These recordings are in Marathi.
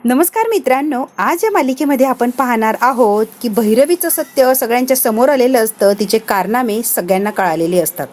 नमस्कार मित्रांनो, आज या मालिकेमध्ये आपण पाहणार आहोत की भैरवीचं सत्य सगळ्यांच्या समोर आलेलं असतं. तिचे कारनामे सगळ्यांना कळालेले असतात.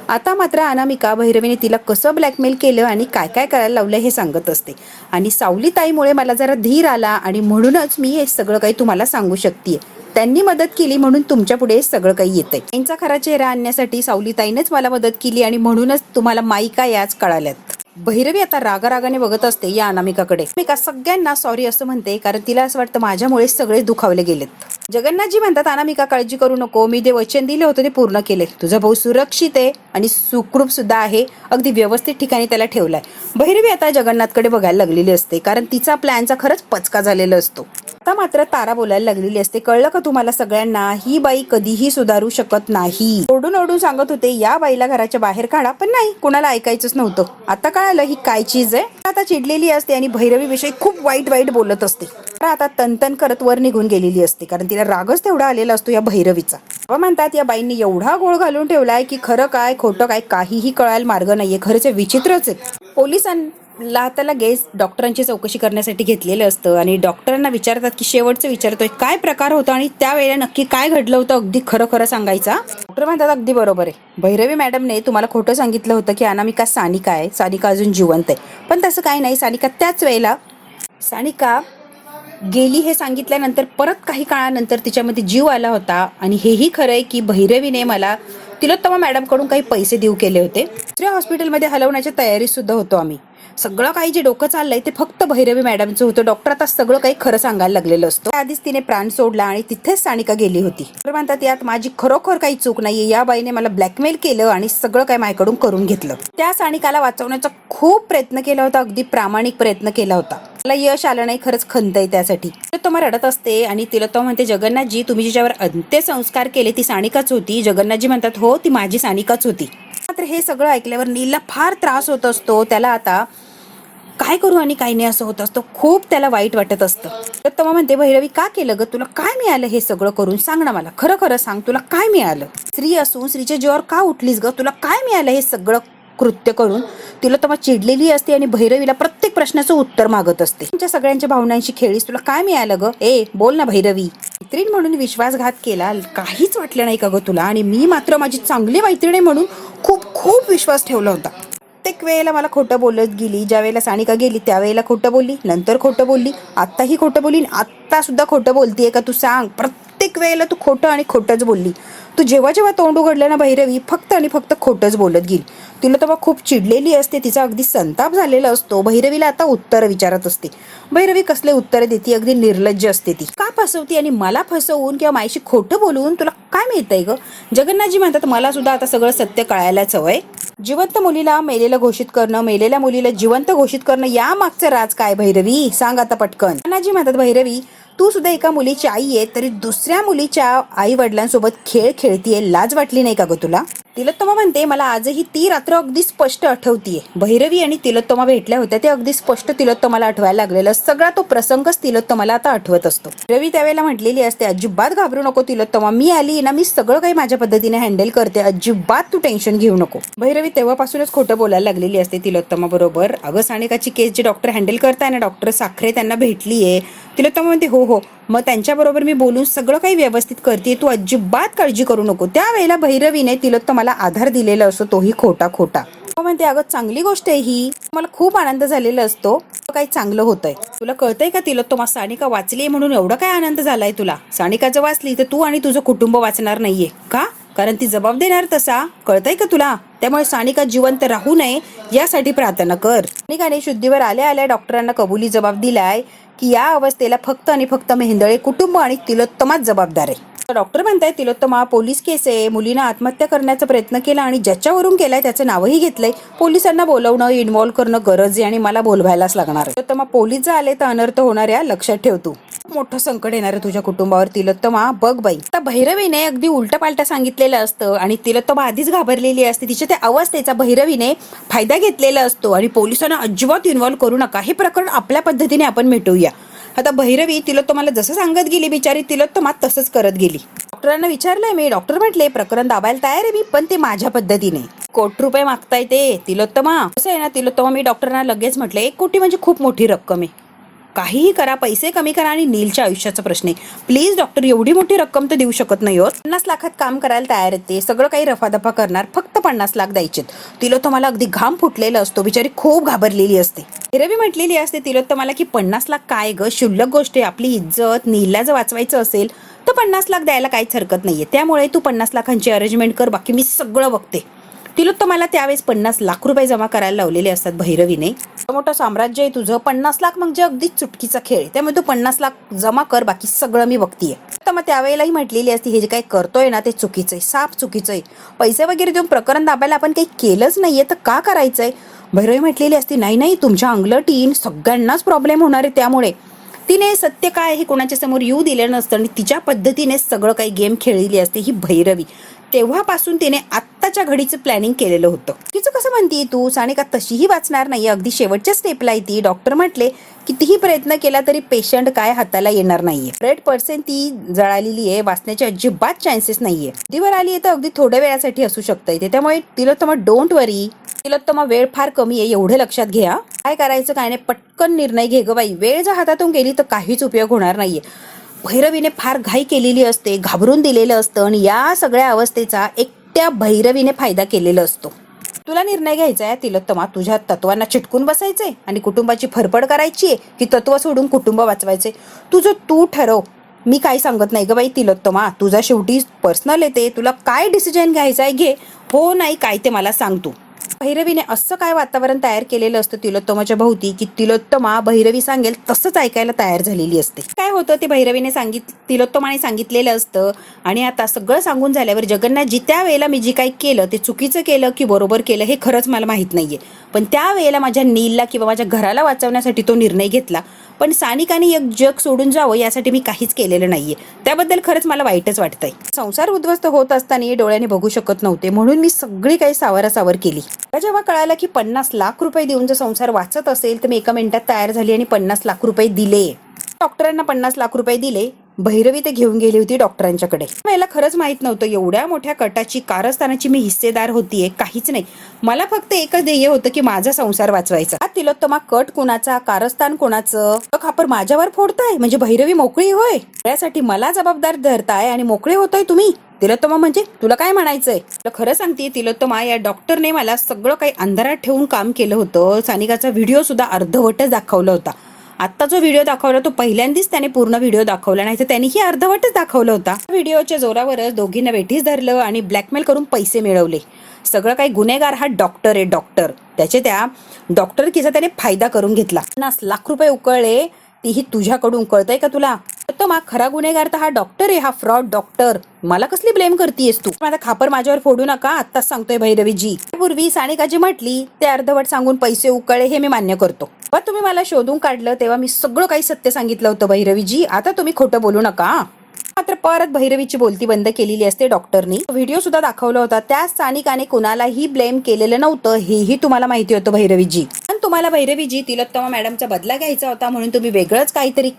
आता मात्र अनामिका भैरवीने तिला कसं ब्लॅकमेल केलं आणि काय काय करायला लावलं हे सांगत असते. आणि सावलीताईमुळे मला जरा धीर आला आणि म्हणूनच मी हे सगळं काही तुम्हाला सांगू शकते. त्यांनी मदत केली म्हणून तुमच्या पुढे सगळं काही येतंय. त्यांचा खरा चेहरा आणण्यासाठी सावलीताईनेच मला मदत केली आणि म्हणूनच तुम्हाला माईका याच कळाल्यात. भैरवी आता रागारागाने बघत असते या अनामिकाकडे. अनामिका सगळ्यांना सॉरी असं म्हणते, कारण तिला असं वाटतं माझ्यामुळे सगळे दुखावले गेलेत. जगन्नाथजी म्हणतात, अनामिका काळजी करू नको, मी जे वचन दिले होते ते पूर्ण केले. तुझा भाऊ सुरक्षित आहे आणि सुखरूप सुद्धा आहे, अगदी व्यवस्थित ठिकाणी त्याला ठेवलाय. भैरवी आता जगन्नाथकडे बघायला लागलेली असते, कारण तिचा प्लॅनचा खरंच पचका झालेला असतो. आता मात्र तारा बोलायला लागलेली असते, कळलं का तुम्हाला सगळ्यांना, ही बाई कधीही सुधारू शकत नाही. ओरडून ओरडून सांगत होते या बाईला घराच्या बाहेर काढा, पण नाही, कुणाला ऐकायचंच नव्हतं. आता कळालं ही काय चीज आहे. आता चिडलेली असते आणि भैरवी विषयी खूप वाईट वाईट बोलत असते. आता तनतन करत वर निघून गेलेली असते, कारण तिला रागच तेवढा आलेला असतो या भैरवीचा. म्हणतात या बाईंनी एवढा गोळ घालून ठेवलाय की खरं काय खोटं काय काहीही कळायला मार्ग नाहीये. खरंच विचित्रच आहे. पोलिसांना त्याला गेस डॉक्टरांची चौकशी करण्यासाठी घेतलेलं असतं आणि डॉक्टरांना विचारतात की शेवटचं विचारतोय काय प्रकार होता आणि त्यावेळेला नक्की काय घडलं होतं, अगदी खरं खरं सांगायचा. डॉक्टर म्हणतात अगदी बरोबर आहे, भैरवी मॅडमने तुम्हाला खोटं सांगितलं होतं की अनामिका सानिका आहे, सानिका अजून जिवंत आहे. पण तसं काही नाही. त्याच वेळेला सानिका गेली हे सांगितल्यानंतर परत काही काळानंतर तिच्यामध्ये जीव आला होता. आणि हेही खरं आहे की भैरवीने मला तिलोत्तमा मॅडम कडून काही पैसे देऊ केले होते. दुसऱ्या हॉस्पिटलमध्ये हलवण्याच्या तयारीत सुद्धा होतो आम्ही. सगळं काही जे डोकं चाललंय ते फक्त भैरवी मॅडमचं होतं. डॉक्टर आता सगळं काही खरं सांगायला लागलेलं असतं. आधीच तिने प्राण सोडला आणि तिथेच सानिका गेली होती. तर म्हणतात यात माझी खरोखर काही चूक नाहीये. या बाईने मला ब्लॅकमेल केलं आणि सगळं काही माझ्याकडून करून घेतलं. त्या सानिकाला वाचवण्याचा खूप प्रयत्न केला होता, अगदी प्रामाणिक प्रयत्न केला होता. मला यश आलं नाही, खरंच खंत आहे त्यासाठी. तिलोत्तमा रडत असते आणि तिलोत्तमा म्हणते जगन्नाथजी तुम्ही जिच्यावर अंत्यसंस्कार केले ती सानिकाच होती. जगन्नाथजी म्हणतात हो ती माझी सानिकाच होती. मात्र हे सगळं ऐकल्यावर नीलला फार त्रास होत असतो. त्याला आता काय करू आणि काय नाही असं होत असतं. खूप त्याला वाईट वाटत असतं. तिलोत्तमा म्हणते भैरवी का केलं ग, तुला काय मिळालं हे सगळं करून, सांग ना मला, खरं खरं सांग तुला काय मिळालं. स्त्री असून स्त्रीच्या जीवावर का उठलीस ग, तुला काय मिळालं हे सगळं कृत्य करून. तिलोत्तमा चिडलेली असते आणि भैरवीला प्रत्येक प्रश्नाचं उत्तर मागत असते. तुमच्या सगळ्यांच्या भावनांशी खेळीस, तुला काय मिळालं ग, बोल ना भैरवी. मैत्रीण म्हणून विश्वासघात केला, काहीच वाटलं नाही का ग तुला, आणि मी मात्र माझी चांगली मैत्रीण म्हणून खूप खूप विश्वास ठेवला होता. प्रत्येक वेळेला मला खोटं बोलत गेली. ज्या वेळेला सानिका गेली त्यावेळेला खोटं बोलली, नंतर खोटं बोलली, आत्ताही खोटं बोलली, आत्ता सुद्धा खोटं बोलतीये का तू, सांग. प्रत्येक वेळेला तू खोटं आणि खोटंच बोलली. तू जेव्हा जेव्हा तोंड उघडलं ना भैरवी, फक्त आणि फक्त खोटंच बोलत गेली. तिला तेव्हा खूप चिडलेली असते, तिचा अगदी संताप झालेला असतो. भैरवीला आता उत्तर विचारत असते. भैरवी कसले उत्तर देते, अगदी निर्लज्ज असते ती. का फसवती आणि मला फसवून किंवा माईशी खोटं बोलवून तुला काय मिळतंय ग. जगन्नाथजी म्हणतात मला सुद्धा आता सगळं सत्य कळायलाच हवंय. जिवंत मुलीला मेलेलं घोषित करणं, मेलेल्या मुलीला जिवंत घोषित करणं, या मागचं राज काय भैरवी, सांग आता पटकन. जगन्नाथजी म्हणतात भैरवी तू सुद्धा एका मुलीची आई आहे, तरी दुसऱ्या मुलीच्या आई वडिलांसोबत खेळ खेळतीये, लाज वाटली नाही का ग तुला. तिलोत्तमा म्हणते मला आजही ती रात्र अगदी स्पष्ट आठवतीये. भैरवी आणि तिलोत्तमा भेटल्या होत्या, ते अगदी स्पष्ट तिलोत्तमाला आठवायला लागलेलं. सगळा तो प्रसंगच तिलोत्तमाला आता आठवत असतो. भैरवी त्यावेळेला म्हटलेली असते अजिबात घाबरू नको तिलोत्तमा, मी आली ना, मी सगळं काही माझ्या पद्धतीने हँडल करते, अजिबात तू टेन्शन घेऊ नको. भैरवी तेव्हापासूनच खोटं बोलायला लागलेली असते तिलोत्तमा बरोबर. अगं सानिकाची केस जे डॉक्टर हँडल करताय ना, डॉक्टर साखरे, त्यांना भेटलीये. तिलोत्तमा म्हणते हो हो, मग त्यांच्याबरोबर मी बोलून सगळं काही व्यवस्थित करते, तू अजिबात काळजी करू नको. त्यावेळेला भैरवीने तिलोत्तमाला आधार दिलेला असतो, तोही खोटा खोटा. म्हणते अगं चांगली गोष्ट आहे ही, मला खूप आनंद झालेला असतो, काही चांगलं होतंय. तुला कळतंय का तिलोत्तमा, सानिका वाचली म्हणून एवढा काय आनंद झालाय तुला. सानिका जर वाचली तर तू आणि तुझं कुटुंब वाचणार नाहीये का, कारण ती जबाब देणार तसा, कळतंय का तुला. त्यामुळे सानिका जिवंत राहू नये यासाठी प्रार्थना कर. सानिकाने शुद्धीवर आल्या आल्या डॉक्टरांना कबुली जबाब दिलाय की या अवस्थेला फक्त आणि फक्त मेहेंदळे कुटुंब आणि तिलोत्तमाच जबाबदार आहे. डॉक्टर म्हणताय तिलोत्तमा पोलीस केस आहे, मुलीनं आत्महत्या करण्याचा प्रयत्न केला आणि ज्याच्यावरून केलाय त्याचं नावही घेतलंय. पोलिसांना बोलवणं, इन्व्हॉल्व्ह करणं गरज आहे आणि मला बोलवायलाच लागणार आहे. तिलोत्तमा पोलीस जर आले तर अनर्थ होणाऱ्या लक्षात ठेवतो. मोठं संकट येणार आहे तुझ्या कुटुंबावर तिलोत्तमा, बघ बाई. आता भैरवीने अगदी उलट पालट सांगितलेलं असतं आणि तिलोत्तमा आधीच घाबरलेली असते. तिच्या त्या अवस्थेचा भैरवीने फायदा घेतलेला असतो आणि पोलिसांना अजिबात इन्व्हॉल्व्ह करू नका, हे प्रकरण आपल्या पद्धतीने आपण मिटवूया. आता भैरवी तिलोत्तमाला जसं सांगत गेली बिचारी, तिलोत्तमा तसंच करत गेली. डॉक्टरांना विचारलंय मी, डॉक्टर म्हटले प्रकरण दाबायला तयार आहे मी, पण ते माझ्या पद्धतीने. कोटी रुपये मागताय ते तिलोत्तमा, कसं आहे ना तिलोत्तमा, मी डॉक्टरांना लगेच म्हटलं 1 कोटी म्हणजे खूप मोठी रक्कम आहे. काहीही करा, पैसे कमी करा आणि नीलच्या आयुष्याचा प्रश्न आहे. प्लीज डॉक्टर, एवढी मोठी रक्कम तर देऊ शकत नाही हो. 50 लाखात काम करायला तयार येते, सगळं काही रफादफा करणार, फक्त 50 लाख द्यायचे. तिलोत्तमाला अगदी घाम फुटलेला असतो, बिचारी खूप घाबरलेली असते. भैरवी म्हटलेली असते तिलोत्तमाला की 50 लाख काय ग, क्षुल्लक गोष्ट आहे. आपली इज्जत, नीलला जर वाचवायचं असेल तर 50 लाख द्यायला काहीच हरकत नाहीये. त्यामुळे तू 50 लाखांची अरेंजमेंट कर, बाकी मी सगळं बघते. तिलोत्तमाला त्यावेळेस 50 लाख रुपये जमा करायला लावलेले असतात भैरवीने. मोठं साम्राज्य आहे तुझं, 50 लाख म्हणजे अगदी चुटकीचा खेळ, त्यामुळे तू 50 लाख जमा कर, बाकी सगळं मी बघतीये. तर मग त्यावेळेलाही म्हटलेली असती हे जे काही करतोय ना ते चुकीचं आहे, साफ चुकीचं आहे. पैसे वगैरे देऊन प्रकरण दाबायला आपण काही केलंच नाहीये तर का करायचंय. भैरवी म्हटलेली असती नाही नाही, तुमच्या अंगलटीन सगळ्यांनाच प्रॉब्लेम होणार आहे. त्यामुळे तिने सत्य काय हे कोणाच्या समोर येऊ दिलं नसतं आणि तिच्या पद्धतीने सगळं काही गेम खेळलेली असते ही भैरवी. तेव्हापासून तिने आत्ताच्या घडीचं प्लॅनिंग केलेलं होतं. तिचं कसं म्हणतीये तू, सानिका तशीही वाचणार नाही, अगदी शेवटच्या स्टेपला आहे ती. डॉक्टर म्हटले कितीही प्रयत्न केला तरी पेशंट काय हाताला येणार नाहीये. 100% ती जळालेली आहे, वाचण्याचे अजिबात चान्सेस नाहीये. दिवर आली आहे तर अगदी थोड्या वेळासाठी असू शकतं इथे, त्यामुळे तिलोत्तमा डोंट वरी. तिलोत्तमा वेळ फार कमी आहे एवढं लक्षात घ्या. काय करायचं काय नाही पटकन निर्णय घे ग बाई, वेळ जर हातातून गेली तर काहीच उपयोग होणार नाहीये. भैरवीने फार घाई केलेली असते, घाबरून दिलेलं असतं आणि या सगळ्या अवस्थेचा एकट्या भैरवीने फायदा केलेला असतो. तुला निर्णय घ्यायचा आहे तिलोत्तमा, तुझ्या तत्वांना चिटकून बसायचंय आणि कुटुंबाची फरफड करायची आहे की तत्व सोडून कुटुंब वाचवायचे, तुझं तू ठरव. मी काही सांगत नाही ग बाई तिलोत्तमा, तुझा शेवटी पर्सनल येते, तुला काय डिसिजन घ्यायचा आहे घे, हो नाही काय ते मला सांग तू. भैरवीने असं काय वातावरण तयार केलेलं असतं तिलोत्तमाच्या भोवती की तिलोत्तमा भैरवी सांगेल तसंच ऐकायला तयार झालेली असते. काय होतं ते भैरवीने तिलोत्तमाने सांगितलेलं असतं आणि आता सगळं सांगून झाल्यावर जगन्नाथजी त्या वेळेला मी जे काही केलं ते चुकीचं केलं की बरोबर केलं हे खरंच मला माहित नाहीये, पण त्या वेळेला माझ्या नीलला किंवा माझ्या घराला वाचवण्यासाठी तो निर्णय घेतला, पण सानिकाने एक जग सोडून जावं यासाठी मी काहीच केलेलं नाहीये, त्याबद्दल खरंच मला वाईटच वाटतंय. संसार उद्ध्वस्त होत असताना डोळ्याने बघू शकत नव्हते म्हणून मी सगळी काही सावरासावर केली. जेव्हा कळालं की 50 लाख रुपये देऊन जर संसार वाचत असेल तर मी एका मिनिटात तयार झाली आणि 50 लाख रुपये दिले. डॉक्टरांना 50 लाख रुपये दिले. भैरवी ते घेऊन गेली होती डॉक्टरांच्याकडे. मला खरंच माहित नव्हतं एवढ्या मोठ्या कटाची कारस्थानाची मी हिस्सेदार होतीये, काहीच नाही. मला फक्त एकच ध्येय होतं की माझा संसार वाचवायचा. तिलोत्तमा कट कोणाचा, कारस्थान कोणाचं, खापर माझ्यावर फोडताय म्हणजे भैरवी मोकळी होय, त्यासाठी मला जबाबदार धरताय आणि मोकळे होताय तुम्ही. तिलोत्तमा म्हणजे तुला काय म्हणायचंय. तुला खरं सांगते तिलोत्तमा, या डॉक्टरने मला सगळं काही अंधारात ठेवून काम केलं होतं. सानिकाचा व्हिडिओ सुद्धा अर्धवटच दाखवला होता. आत्ता जो व्हिडिओ दाखवला तो पहिल्यांदाच त्याने पूर्ण व्हिडिओ दाखवला, नाही तर त्यांनीही अर्धवटच दाखवलं होता. व्हिडिओच्या जोरावरच दोघींना वेठीस धरलं आणि ब्लॅकमेल करून पैसे मिळवले. सगळं काही गुन्हेगार हा डॉक्टर आहे, डॉक्टर. त्या डॉक्टरकीचा त्याने फायदा करून घेतला. 50 लाख रुपये उकळले, तीही तुझ्याकडून. कळतंय का तुला. तो मा खरा गुन्हेगार तर हा डॉक्टर आहे, हा फ्रॉड डॉक्टर. मला कसली ब्लेम करतेयस तू. माझा खापर माझ्यावर फोडू नका, आत्ताच सांगतोय भैरवीजी. पूर्वी सानिकाजी म्हटली ते अर्धवट सांगून पैसे उकळले हे मी मान्य करतो, पण तुम्ही मला शोधून काढलं तेव्हा मी सगळं काही सत्य सांगितलं होतं भैरवीजी. आता तुम्ही खोटं बोलू नका. मात्र परत भैरवीची बोलती बंद केलेली असते डॉक्टरनी. व्हिडिओ सुद्धा दाखवला होता. त्या सानिकाने कुणालाही ब्लेम केलेलं नव्हतं हेही तुम्हाला माहिती होतं भैरवीजी. पण तुम्हाला भैरवीजी तिलोत्तमा मॅडमचा बदला घ्यायचा होता म्हणून तुम्ही वेगळंच काहीतरी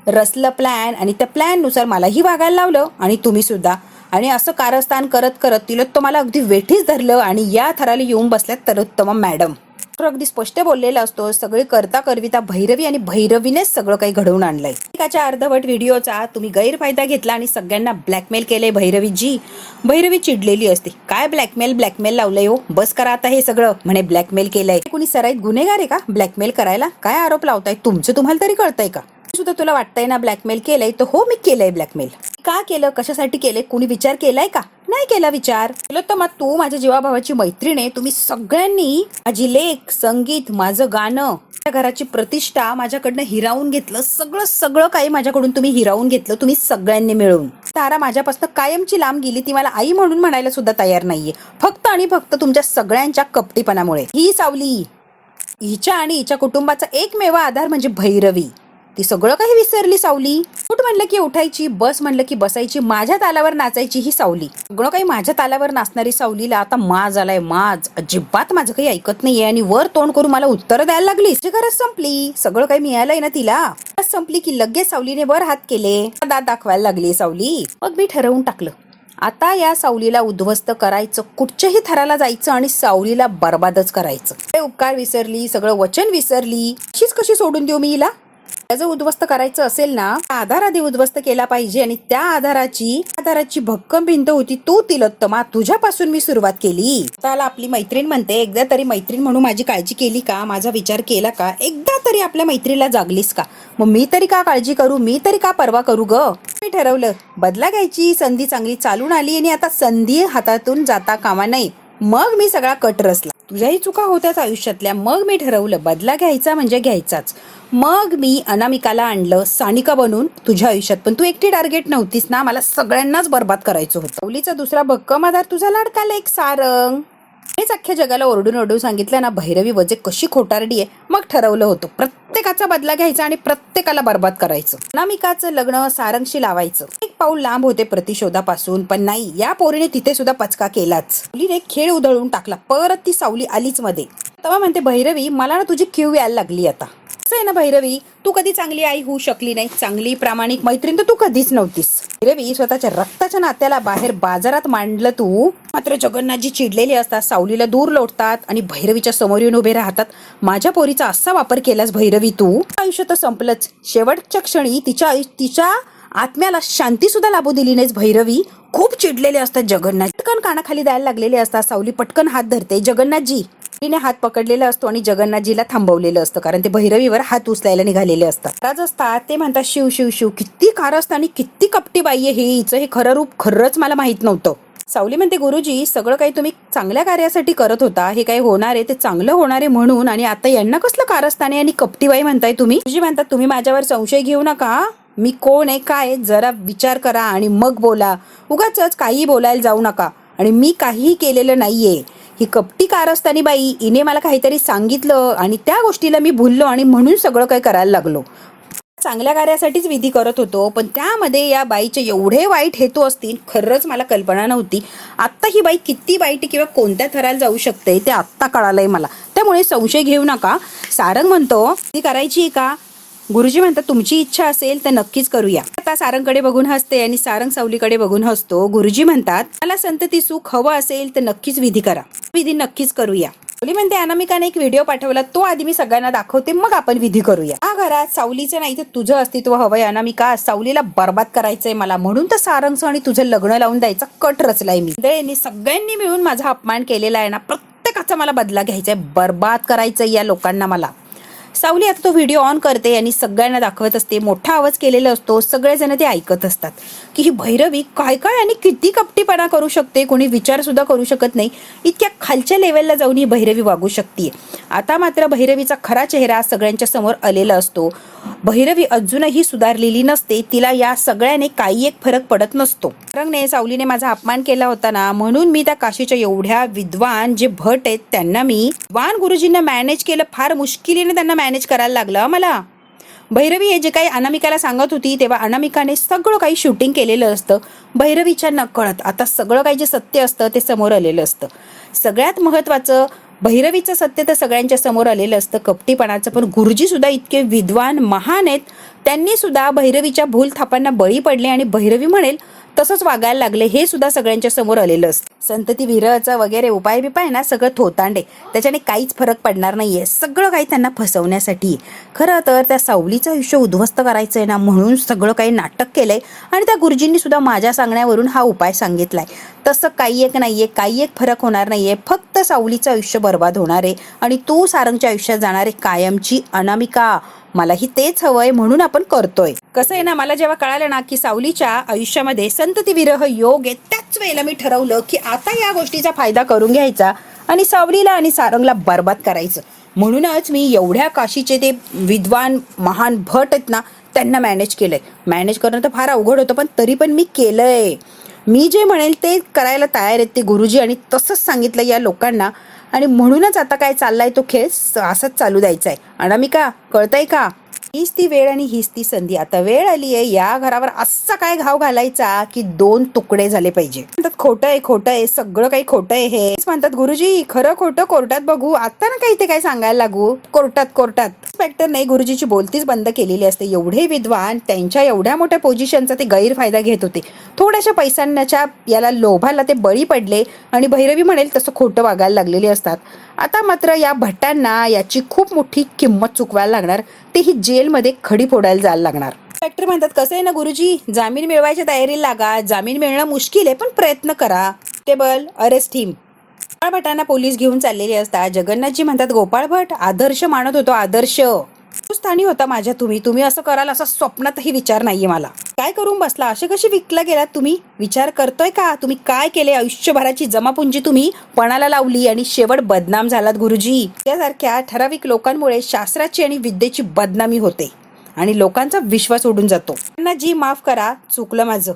रचलं प्लॅन आणि त्या प्लॅननुसार मलाही वागायला लावलं आणि तुम्ही सुद्धा. आणि असं कारस्थान करत करत तिलोत्तमाला अगदी वेठीच धरलं आणि या थराला येऊन बसल्यात तिलोत्तमा मॅडम. अगदी स्पष्ट बोललेला असतो, सगळी करता करविता भैरवी आणि भैरवीनेच सगळं काही घडवून आणलंय. एकाच्या अर्धवट व्हिडिओचा तुम्ही गैरफायदा घेतला आणि सगळ्यांना ब्लॅकमेल केलंय भैरवीजी. भैरवी चिडलेली असते, काय ब्लॅकमेल लावलंय हो, बस करा आता हे सगळं. म्हणे ब्लॅकमेल केलंय. कुणी सराईत गुन्हेगार आहे का ब्लॅकमेल करायला. काय आरोप लावताय तुमचं तुम्हाला तरी कळतंय का. सुद्धा तुला वाटतंय ना ब्लॅकमेल केलंय, तर हो मी केलंय ब्लॅकमेल. का केलं, कशासाठी केलंय, कुणी विचार केलाय का. नाही केला विचार. तिलोत्तमा तू माझ्या जीवाभावाची मैत्रीण आहे. तुम्ही सगळ्यांनी माझी लेख, संगीत, माझं गाणं, घराची प्रतिष्ठा माझ्याकडनं हिरावून घेतलं. सगळं काही माझ्याकडून तुम्ही हिरावून घेतलं, तुम्ही सगळ्यांनी मिळून. तारा माझ्यापासून कायमची लांब गेली, ती मला आई म्हणून म्हणायला सुद्धा तयार नाहीये, फक्त आणि फक्त तुमच्या सगळ्यांच्या कपटीपणामुळे. ही सावली, हिच्या आणि हिच्या कुटुंबाचा एकमेव आधार म्हणजे भैरवी. ती सगळं काही विसरली सावली. उठ म्हणलं की उठायची, बस म्हणलं की बसायची, माझ्या तालावर नाचायची ही सावली. सगळं काही माझ्या तालावर नाचणारी सावलीला आता माज आलाय, माज. अजिबात माझं काही ऐकत नाहीये आणि वर तोंड करून मला उत्तर द्यायला लागली. गरज संपली, सगळं काही मिळालंय ना तिला. संपली की लगेच सावलीने वर हात केले, दात दाखवायला लागली सावली. मग मी ठरवून टाकलं, आता या सावलीला उद्ध्वस्त करायचं, कुठच्याही थराला जायचं आणि सावलीला बर्बादच करायचं. उपकार विसरली, सगळं वचन विसरली, अशीच कशी सोडून देऊ मी हिला. त्याचं उद्ध्वस्त करायचं असेल ना, आधार आधी उद्ध्वस्त केला पाहिजे आणि त्या आधाराची भक्कम भिंत होती तू तिलोत्तमा, तुझ्यापासून मी सुरुवात केली. त्याला आपली मैत्रीण म्हणते, एकदा तरी मैत्रीण म्हणून माझी काळजी केली का, माझा विचार केला का, एकदा तरी आपल्या मैत्रीला जागलीस का, मग मी तरी का काळजी करू, मी तरी का परवा करू ग. मी ठरवलं बदला घ्यायची, संधी चांगली चालून आली आणि आता संधी हातातून जाता कामा नये. मग मी सगळा कट रचला. तुझ्याही चुका होत्याच आयुष्यातल्या. मग मी ठरवलं बदला घ्यायचा म्हणजे घ्यायचाच. मग मी अनामिकाला आणलं सानिका बनून तुझ्या आयुष्यात. पण तू एकटी टार्गेट नव्हतीस ना, मला सगळ्यांनाच बर्बाद करायचं होतं. सावलीचा दुसरा भक्कम आधार तुझा लाडका लेक सारंग. हेच अख्ख्या जगाला ओरडून ओरडून सांगितलं ना भैरवी वजे कशी खोटारडी आहे. मग ठरवलं होतं प्रत्येकाचा बदला घ्यायचा आणि प्रत्येकाला बर्बाद करायचं. अनामिकाचं लग्न सारंगशी लावायचं. एक पाऊल लांब होते प्रतिशोधापासून, पण नाही, या पोरीने तिथे सुद्धा पचका केलाच. सावलीने खेळ उधळून टाकला. परत ती सावली आलीच मध्ये. तेव्हा म्हणते भैरवी मला ना तुझी क्यू यायला लागली आता. कसं आहे ना भैरवी, तू कधी चांगली आई होऊ शकली नाही, चांगली प्रामाणिक मैत्रीण तर तू कधीच नव्हतीस. भैरवी स्वतःच्या रक्ताच्या नात्याला बाहेर बाजारात मांडलं तू. मात्र जगन्नाथजी चिडलेले असतात, सावलीला दूर लोटतात आणि भैरवीच्या समोर येऊन उभे राहतात. माझ्या पोरीचा असा वापर केलास भैरवी तू, आयुष्य तर संपलंच. शेवटच्या क्षणी तिच्या आत्म्याला शांती सुद्धा लाभू दिली नाहीस भैरवी. खूप चिडलेले असतात जगन्नाथ. पटकन कानाखाली द्यायला लागलेले असतात. सावली पटकन हात धरते. जगन्नाथजी तिने हात पकडलेला असतो आणि जगन्नाथजीला थांबवलेलं असतं, कारण ते भैरवीवर हात उचलायला निघालेले असतात. राज असतात ते म्हणतात शिव शिव शिव, किती कारस्थानी आणि किती कपटी बाई आहे हिचं हे खरं रूप खरंच मला माहित नव्हतं. सावली म्हणते गुरुजी सगळं काही तुम्ही चांगल्या कार्यासाठी करत होता, हे काही होणार आहे ते चांगलं होणार आहे म्हणून, आणि आता यांना कसलं कारस्थानी आणि कपटीबाई म्हणताय तुम्ही. गुरुजी म्हणतात तुम्ही माझ्यावर संशय घेऊ नका. मी कोण आहे काय जरा विचार करा आणि मग बोला. उगाच काही बोलायला जाऊ नका. आणि मी काहीही केलेलं नाहीये. ही कपटी कारस्थानी बाई हिने मला काहीतरी सांगितलं आणि त्या गोष्टीला मी भुललो आणि म्हणून सगळं काही करायला लागलो. चांगल्या कार्यासाठीच विधी करत होतो, पण त्यामध्ये या बाईचे एवढे वाईट हेतू असतील खरंच मला कल्पना नव्हती. आत्ता ही बाई किती वाईट किंवा कोणत्या थराला जाऊ शकते ते आत्ता कळालंय मला. त्यामुळे संशय घेऊ नका. सारंग म्हणतो ती करायची का. गुरुजी म्हणतात तुमची इच्छा असेल तर नक्कीच करूया. आता सारंगकडे बघून हसते आणि सारंग सावलीकडे बघून हसतो. गुरुजी म्हणतात मला संतती सुख हवं असेल तर नक्कीच विधी करा, विधी नक्कीच करूया. सावली म्हणते अनामिकाने एक व्हिडिओ पाठवला, तो आधी मी सगळ्यांना दाखवते मग आपण विधी करूया. या घरात सावलीचं नाही तर तुझं अस्तित्व हवंय अनामिका. सावलीला बर्बाद करायचंय मला, म्हणून तर सारंगचं आणि तुझं लग्न लावून द्यायचा कट रचलाय मी. सगळ्यांनी मिळून माझा अपमान केलेला आहे ना, प्रत्येकाचा मला बदला घ्यायचाय, बर्बाद करायचंय या लोकांना मला. सावली आता तो व्हिडिओ ऑन करते आणि सगळ्यांना दाखवत असते. मोठा आवाज केलेला असतो. सगळेजण ते ऐकत असतात की ही भैरवी काय काय आणि किती कपटीपणा करू शकते, कोणी विचार सुद्धा करू शकत नाही. इतक्या खालच्या लेवलला जाऊन ही भैरवी वागू शकते. आता मात्र भैरवीचा खरा चेहरा सगळ्यांच्या समोर आलेला असतो. भैरवी अजूनही सुधारलेली नसते. तिला या सगळ्याने काही एक फरक पडत नसतो. रंगने सावलीने माझा अपमान केला होता ना, म्हणून मी त्या काशीच्या एवढ्या विद्वान जे भट आहेत त्यांना मी विद्वान गुरुजींना मॅनेज केलं. फार मुश्किलीने त्यांना मॅनेज करायला लागलं मला. भैरवी हे जे काही अनामिकाला सांगत होती तेव्हा अनामिकाने सगळं काही शूटिंग केलेलं असतं भैरवीच्या नकळत. आता सगळं काही जे सत्य असतं ते समोर आलेलं असतं. सगळ्यात महत्वाचं भैरवीचं सत्य तर सगळ्यांच्या समोर आलेलं असतं कपटीपणाचं. पण गुरुजी सुद्धा इतके विद्वान महान आहेत, त्यांनी सुद्धा भैरवीच्या भूल थापांना बळी पडले आणि भैरवी म्हणेल तसंच वागायला लागले हे सुद्धा सगळ्यांच्या समोर आलेलं असतं. संतती विरहचा वगैरे उपाय बिपाय ना सगळं थोतांडे, त्याच्याने काहीच फरक पडणार नाहीये. सगळं काही त्यांना फसवण्यासाठी. खरं तर त्या सावलीचं आयुष्य उद्ध्वस्त करायचंय ना, म्हणून सगळं काही नाटक केलंय आणि त्या गुरुजींनी सुद्धा माझ्या सांगण्यावरून हा उपाय सांगितलाय. तसं काही एक नाहीये, काही एक फरक होणार नाहीये. फक्त सावलीचं आयुष्य बर्बाद होणार आहे आणि तू सारंगच्या आयुष्यात जाणार आहे कायमची अनामिका. मलाही तेच हवंय म्हणून आपण करतोय. कसं आहे ना, मला जेव्हा कळालं ना की सावलीच्या आयुष्यामध्ये संतती विरह योग आहे, त्याच वेळेला मी ठरवलं की आता या गोष्टीचा फायदा करून घ्यायचा आणि सावलीला आणि सारंगला बर्बाद करायचं. म्हणूनच मी एवढ्या काशीचे ते विद्वान महान भट आहेत ना त्यांना मॅनेज केलंय. मॅनेज करणं तर फार अवघड होतं, पण तरी पण मी केलंय. मी जे म्हणेल ते करायला तयार आहेत ते गुरुजी, आणि तसंच सांगितलं या लोकांना. आणि म्हणूनच आता काय चाललाय तो खेळ असंच चालू द्यायचा आहे. अनामिका कळतंय का, हीच ती वेळ आणि हीच ती संधी. आता वेळ आली आहे या घरावर असा काय घाव घालायचा की 2 तुकडे झाले पाहिजे. म्हणतात खोटं आहे, सगळं काही खोटं आहे. हेच म्हणतात गुरुजी खरं खोटं कोर्टात बघू. आता ना काही ते काय सांगायला लागू कोर्टात. इन्स्पेक्टर नाही गुरुजीची बोलतीच बंद केलेली असते. एवढे विद्वान त्यांच्या एवढ्या मोठ्या पोझिशनचा ते गैरफायदा घेत होते. थोड्याशा पैशांच्या याला लोभाला ते बळी पडले आणि भैरवी म्हणेल तसं खोटं वागायला लागलेले असतात. आता मात्र या भट्टांना याची खूप मोठी किंमत चुकवायला लागणार, तेही जेलमध्ये खडी फोडायला जायला लागणार. इन्स्पेक्टर म्हणतात, कसं आहे ना गुरुजी, जामीन मिळवायच्या तयारीला लागा. जामीन मिळणं मुश्किल आहे पण प्रयत्न करा. टेबल अरेस्ट हिम. गोपाळ भटांना पोलीस घेऊन चाललेले असतात. जगन्नाथजी म्हणतात, गोपाळ भट आदर्श मानत होतो, आदर्श स्थानी होता माझ्या. तुम्ही असं कराल असा स्वप्नातही विचार नाहीये मला. काय करून बसला, असे कसे विकला गेलात तुम्ही? विचार करतोय का तुम्ही काय केले? आयुष्यभराची जमापुंजी तुम्ही पणाला लावली आणि शेवट बदनाम झालात गुरुजी. त्यासारख्या ठराविक लोकांमुळे शास्त्राची आणि विद्येची बदनामी होते आणि लोकांचा विश्वास उडून जातो. त्यांना जी माफ करा, चुकलं माझं.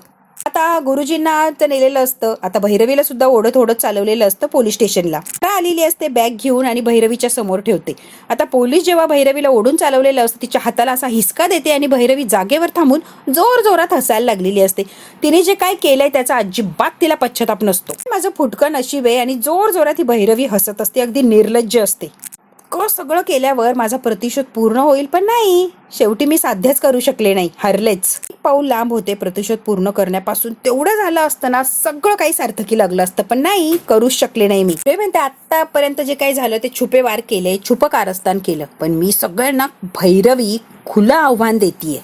आता गुरुजींना तर नेलेलं असतं. आता भैरवीला सुद्धा ओढत ओढत चालवलेलं असतं पोलीस स्टेशनला. आलेली असते बॅग घेऊन आणि भैरवीच्या समोर ठेवते. आता पोलीस जेव्हा भैरवीला ओढून चालवलेलं असतं, तिच्या हाताला असा हिसका देते आणि भैरवी जागेवर थांबून जोर जोरात हसायला लागलेली असते. तिने जे काय केलंय त्याचा अजिबात तिला पश्चाताप नसतो. माझं फुटकं नशीब आहे आणि जोर जोरात ही भैरवी हसत असते, अगदी निर्लज्ज असते. सगळं केल्यावर माझा प्रतिशोध पूर्ण होईल, पण नाही, शेवटी मी साध्यच करू शकले नाही, हरलेच. पाऊल लांब होते प्रतिशोध पूर्ण करण्यापासून. तेवढं झालं असतं ना, सगळं काही सार्थकी लागलं असतं, पण नाही, करूच शकले नाही मी. म्हणते आतापर्यंत जे काही झालं ते छुपे वार केले, छुप कारस्थान केलं, पण मी सगळ्यांना भैरवी खुलं आव्हान देतीये.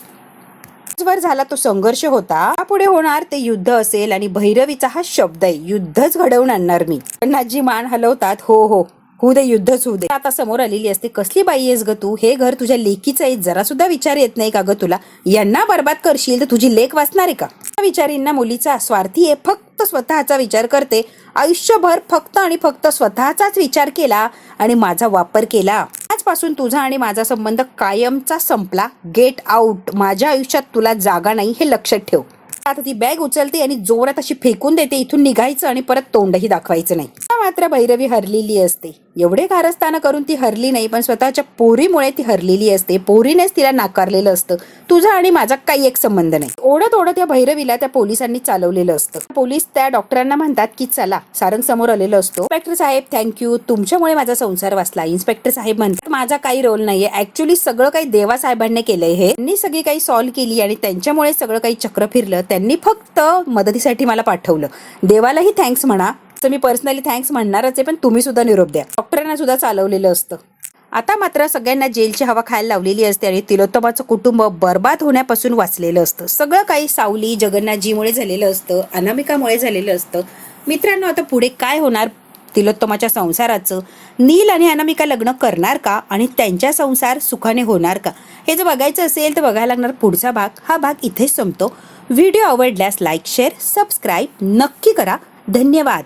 वर झाला तो संघर्ष होता, पुढे होणार ते युद्ध असेल आणि भैरवीचा हा शब्द आहे, युद्धच घडवून आणणार मी. जगन्नाथजी मान हलवतात, हो हो होऊ दे, युद्धच होऊ दे. आता समोर आलेली असते, कसली बाई आहेस ग तू? हे घर तुझ्या लेकीचं आहे, जरा सुद्धा विचार येत नाही का ग तुला? यांना बर्बाद करशील तर तुझी लेक वाचणार आहे का? विचारींना मुलीचा स्वार्थी आहे, फक्त स्वतःचा विचार करते. आयुष्यभर फक्त आणि फक्त स्वतःचाच विचार केला आणि माझा वापर केला. आजपासून तुझा आणि माझा संबंध कायमचा संपला. Get out. माझ्या आयुष्यात तुला जागा नाही, हे लक्षात ठेव. आता ती बॅग उचलते आणि जोरात अशी फेकून देते. इथून निघायचं आणि परत तोंडही दाखवायचं नाही. मात्र भैरवी हरलेली असते. एवढे कारस्थान करून ती हरली नाही, पण स्वतःच्या पोरीमुळे ती हरलेली असते. पोरीनेच तिला नाकारलेलं असतं. तुझा आणि माझा काही एक संबंध नाही. ओढत ओढत त्या भैरवीला त्या पोलिसांनी चालवलेलं असतं. पोलीस त्या डॉक्टरांना म्हणतात की चला, सारंग समोर आलेलं असतो. इन्स्पेक्टर साहेब थँक्यू, तुमच्यामुळे माझा संसार वाचला. इन्स्पेक्टर साहेब म्हणतात, माझा काही रोल नाहीये, ऍक्च्युली सगळं काही देवा साहेबांनी केलंय. हे त्यांनी सगळी काही सॉल्व्ह केली आणि त्यांच्यामुळे सगळं काही चक्र फिरलं. त्यांनी फक्त मदतीसाठी मला पाठवलं. देवालाही थँक्स म्हणा. मी पर्सनली थँक्स म्हणणारच आहे, पण तुम्ही सुद्धा निरोप द्या. डॉक्टरांना सुद्धा चालवलेलं असतं. आता मात्र सगळ्यांना जेलची हवा खायला लावलेली असते आणि तिलोत्तमाचं कुटुंब बर्बाद होण्यापासून वाचलेलं असतं. सगळं काही सावली जगन्नाथजीमुळे झालेलं असतं, अनामिकामुळे झालेलं असतं. मित्रांनो, आता पुढे काय होणार तिलोत्तमाच्या संसाराचं? नील आणि अनामिका लग्न करणार का आणि त्यांच्या संसार सुखाने होणार का? हे जर बघायचं असेल तर बघायला लागणार पुढचा भाग. हा भाग इथेच संपतो. व्हिडिओ आवडल्यास लाईक, शेअर, सबस्क्राईब नक्की करा. धन्यवाद.